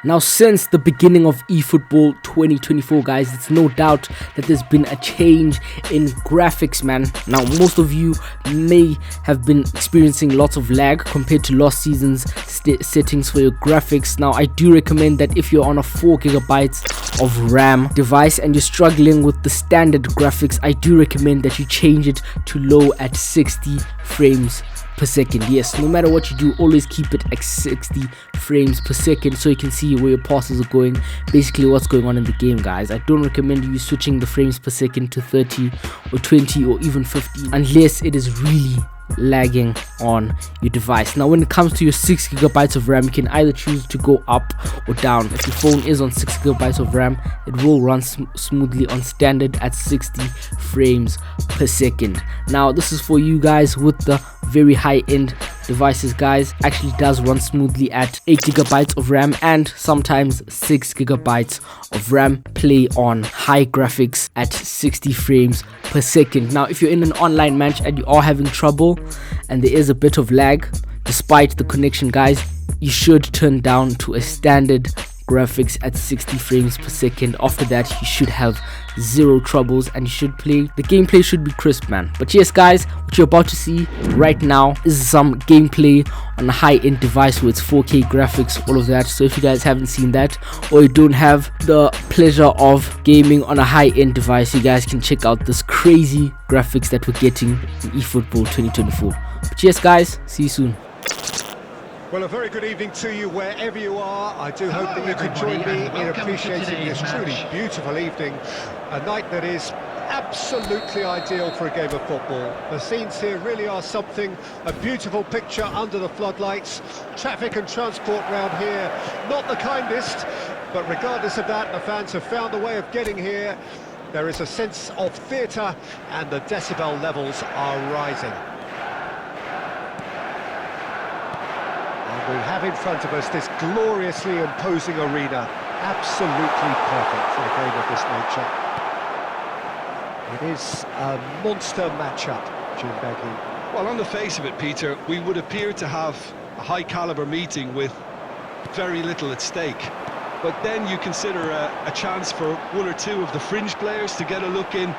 Now, since the beginning of eFootball 2024, guys, it's no doubt that there's been a change in graphics, man. Now, most of you may have been experiencing lots of lag compared to last season's settings for your graphics. Now, I do recommend that if you're on a 4 gigabytes of RAM device and you're struggling with the standard graphics, I do recommend that you change it to low at 60 frames per second. Yes, no matter what you do, always keep it at 60 frames per second so you can see where your passes are going, basically what's going on in the game, guys. I don't recommend you switching the frames per second to 30 or 20 or even 15 unless it is really lagging on your device. Now, when it comes to your 6 gigabytes of RAM, you can either choose to go up or down. If your phone is on 6 gigabytes of RAM, it will run smoothly on standard at 60 frames per second. Now, this is for you guys with the very high-end devices, guys. Actually does run smoothly at 8 gigabytes of RAM and sometimes 6 gigabytes of RAM. Play on high graphics at 60 frames per second. Now, if you're in an online match and you are having trouble and there is a bit of lag despite the connection, guys, you should turn down to a standard graphics at 60 frames per second. After that, you should have zero troubles and you should play. The gameplay should be crisp, man. But yes, guys, what you're about to see right now is some gameplay on a high-end device with 4K graphics, all of that. So if you guys haven't seen that or you don't have the pleasure of gaming on a high-end device, you guys can check out this crazy graphics that we're getting in eFootball 2024. But yes, guys, see you soon. Well, a very good evening to you wherever you are. I do hope that you can join me in appreciating this truly beautiful evening. A night that is absolutely ideal for a game of football. The scenes here really are something, a beautiful picture under the floodlights. Traffic and transport round here, not the kindest, but regardless of that, the fans have found a way of getting here. There is a sense of theatre and the decibel levels are rising. We have in front of us this gloriously imposing arena, absolutely perfect for a game of this nature. It is a monster matchup, Jim Begley. Well, on the face of it, Peter, we would appear to have a high-caliber meeting with very little at stake. But then you consider a chance for one or two of the fringe players to get a look in,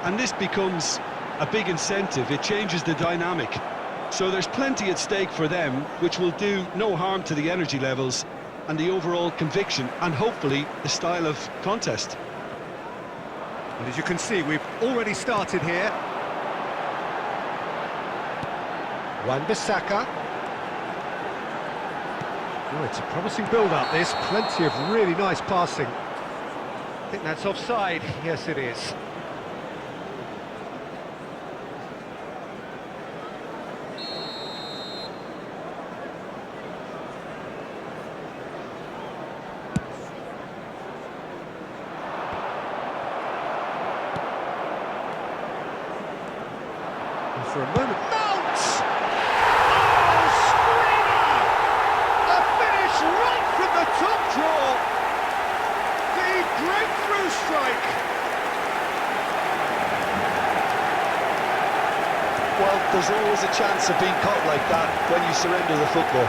and this becomes a big incentive. It changes the dynamic. So there's plenty at stake for them, which will do no harm to the energy levels and the overall conviction and hopefully the style of contest. And as you can see, we've already started here. Wan-Bissaka. Oh, it's a promising build-up, this. Plenty of really nice passing. I think that's offside. Yes, it is. For a moment, Mount! Oh, screamer! A finish right from the top draw! The breakthrough strike! Well, there's always a chance of being caught like that when you surrender the football.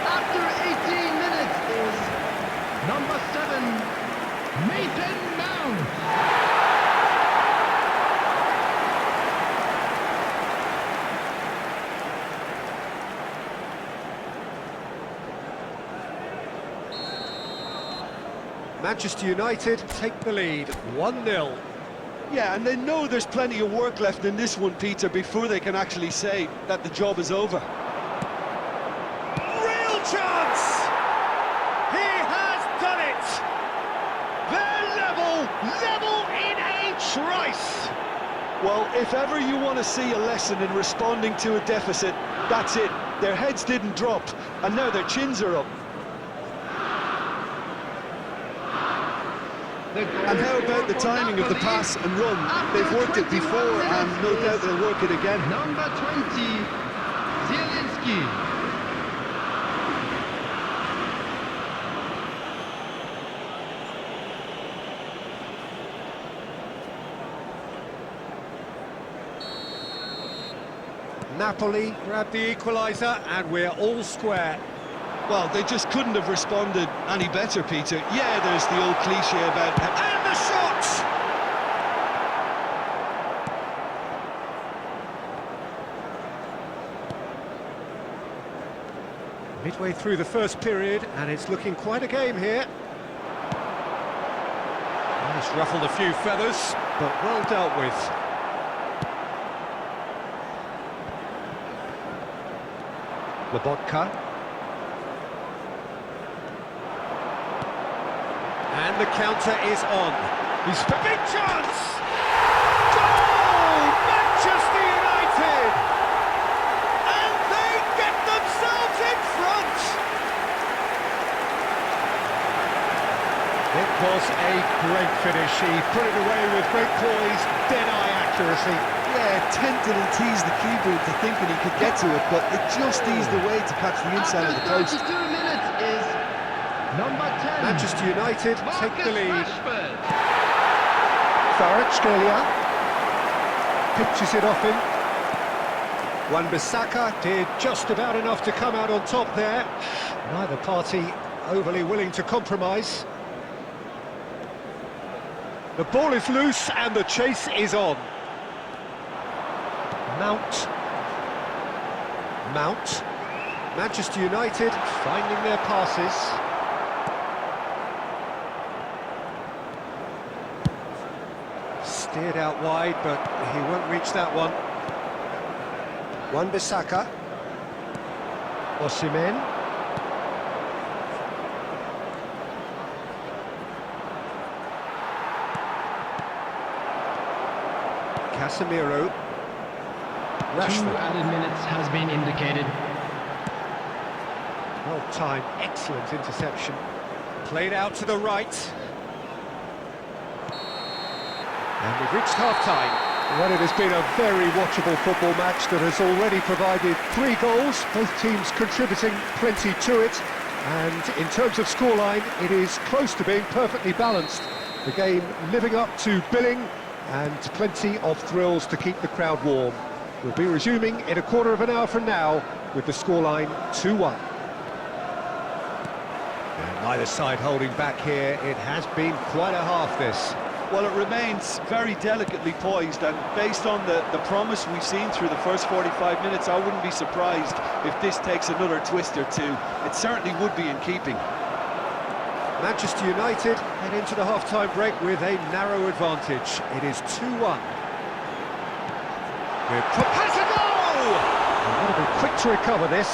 After 18 minutes is number 7, Mason Mount. Manchester United take the lead, 1-0. Yeah, and they know there's plenty of work left in this one, Peter, before they can actually say that the job is over. Real chance! He has done it! They're level in a trice! Well, if ever you want to see a lesson in responding to a deficit, that's it. Their heads didn't drop, and now their chins are up. And how about the timing of the pass and run? They've worked it before and no doubt they'll work it again. Number 20, Zielinski. Napoli grab the equaliser, and we're all square. Well, they just couldn't have responded any better, Peter. Yeah, there's the old cliche about... And the shot! Midway through the first period, and it's looking quite a game here. Well, it's ruffled a few feathers, but well dealt with. Lobotka. And the counter is on. He's for big chance! Goal! Manchester United! And they get themselves in front! It was a great finish. He put it away with great poise, dead-eye accuracy. Yeah, tempted and teased the keeper into thinking he could get to it, but it just eased away to catch the inside of the post. After 32 minutes is number 10. Manchester United take the lead. Rashford. Kvaratskhelia pitches it off him. Wan-Bissaka did just about enough to come out on top there. Neither party overly willing to compromise. The ball is loose and the chase is on. Mount. Manchester United finding their passes. Steered out wide, but he won't reach that one. Wan-Bissaka. Osimhen. Casemiro. 2 Rashford. added minutes has been indicated. Well timed, excellent interception. Played out to the right. And we've reached half-time. Well, it has been a very watchable football match that has already provided 3 goals, both teams contributing plenty to it. And in terms of scoreline, it is close to being perfectly balanced. The game living up to billing and plenty of thrills to keep the crowd warm. We'll be resuming in a quarter of an hour from now with the scoreline 2-1. And neither side holding back here. It has been quite a half, this. Well, it remains very delicately poised, and based on the promise we've seen through the first 45 minutes, I wouldn't be surprised if this takes another twist or two. It certainly would be in keeping. Manchester United head into the half-time break with a narrow advantage. It is 2-1. Has a goal! They've got to be quick to recover this.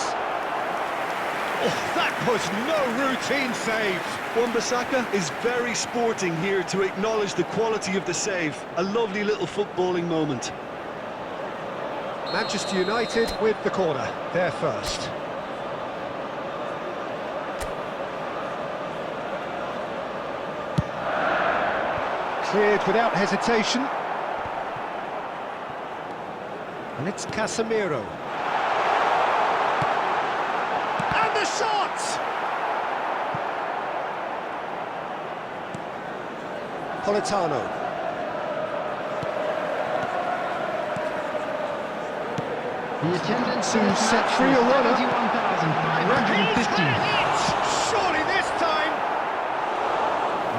Oh, that was no routine save. Wan-Bissaka is very sporting here to acknowledge the quality of the save. A lovely little footballing moment. Manchester United with the corner. They're first. Cleared without hesitation. And it's Casemiro. And the shot! Politano. The attendance To set free a runner. 71,550. Surely this time!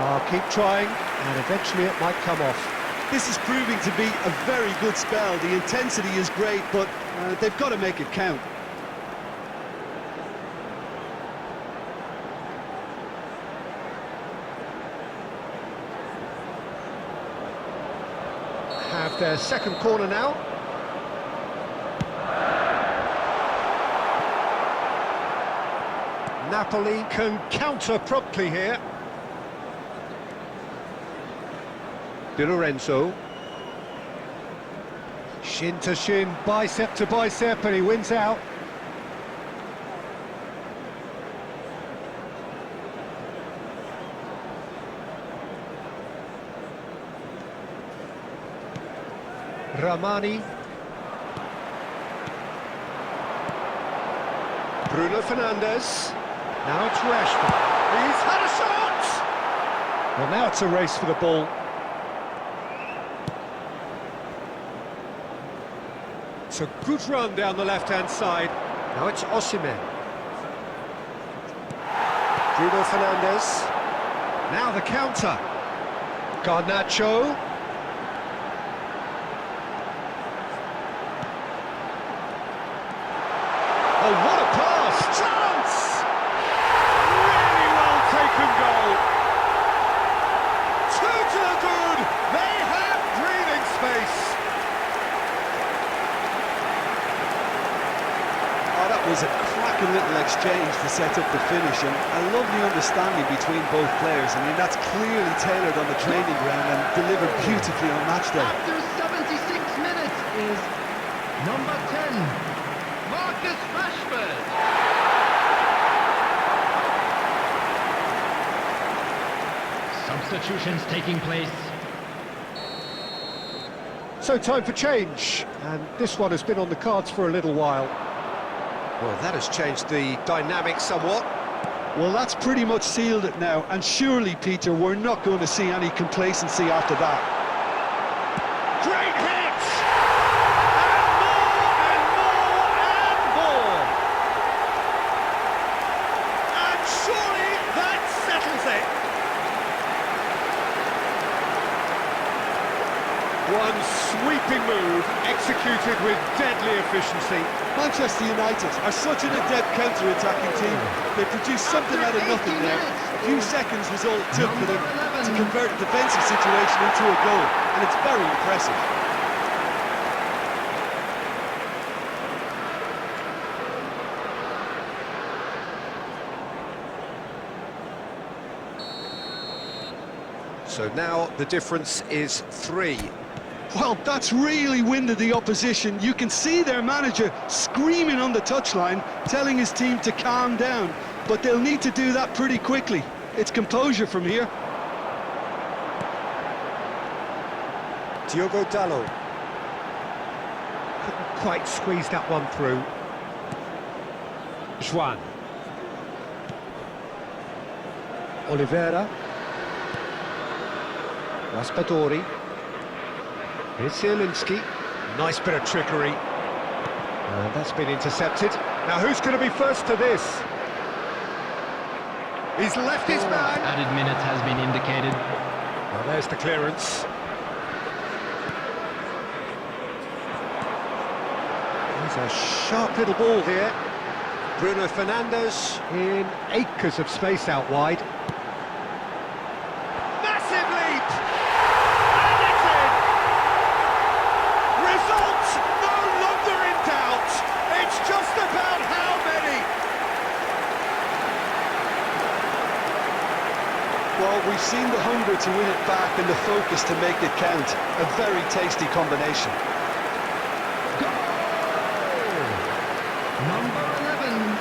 Oh, keep trying, and eventually it might come off. This is proving to be a very good spell. The intensity is great, but they've got to make it count. Have their second corner now. Napoli can counter promptly here. Di Lorenzo. Shin to shin, bicep to bicep, and he wins out. Ramani. Bruno Fernandes. Now it's Rashford. He's had a shot! Well, now it's a race for the ball. It's a good run down the left-hand side. Now it's Osimhen. Bruno Fernandes. Now the counter. Garnacho. Oh, what a pass! Chance! Really well taken goal. Two to the good. They have breathing space. Oh, that was a cracking little exchange to set up the finish, and a lovely understanding between both players. I mean, that's clearly tailored on the training ground and delivered beautifully on match day. After 76 minutes is number 10, Marcus Rashford. Substitutions taking place. So time for change, and this one has been on the cards for a little while. Well, that has changed the dynamic somewhat. Well, that's pretty much sealed it now, and surely, Peter, we're not going to see any complacency after that. Great hit! And more, and more, and more! And surely that settles it! One sweeping move, executed with deadly efficiency. Manchester United are such an adept counter-attacking team. They produced something out of nothing there. A few seconds was all it took for them to convert a defensive situation into a goal, and it's very impressive. So now the difference is 3. Well, that's really winded the opposition. You can see their manager screaming on the touchline, telling his team to calm down. But they'll need to do that pretty quickly. It's composure from here. Diogo Dalot. Couldn't quite squeeze that one through. Juan. Oliveira. Raspadori. Here's Zielinski. Nice bit of trickery. And that's been intercepted. Now who's going to be first to this? He's left his man. Added minutes has been indicated. Well, there's the clearance. There's a sharp little ball here. Bruno Fernandes in acres of space out wide. Massive leap! And it's in! Result no longer in doubt. It's just about how many. Well, we've seen the hunger to win it back and the focus to make it count. A very tasty combination. Number 11.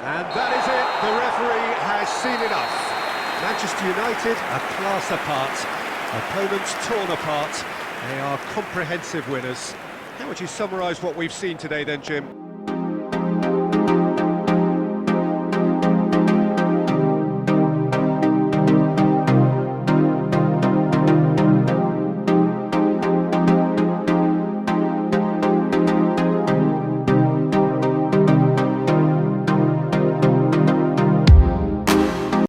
And that is it. The referee has seen enough. Manchester United a class apart. Opponents torn apart. They are comprehensive winners. How would you summarise what we've seen today then, Jim?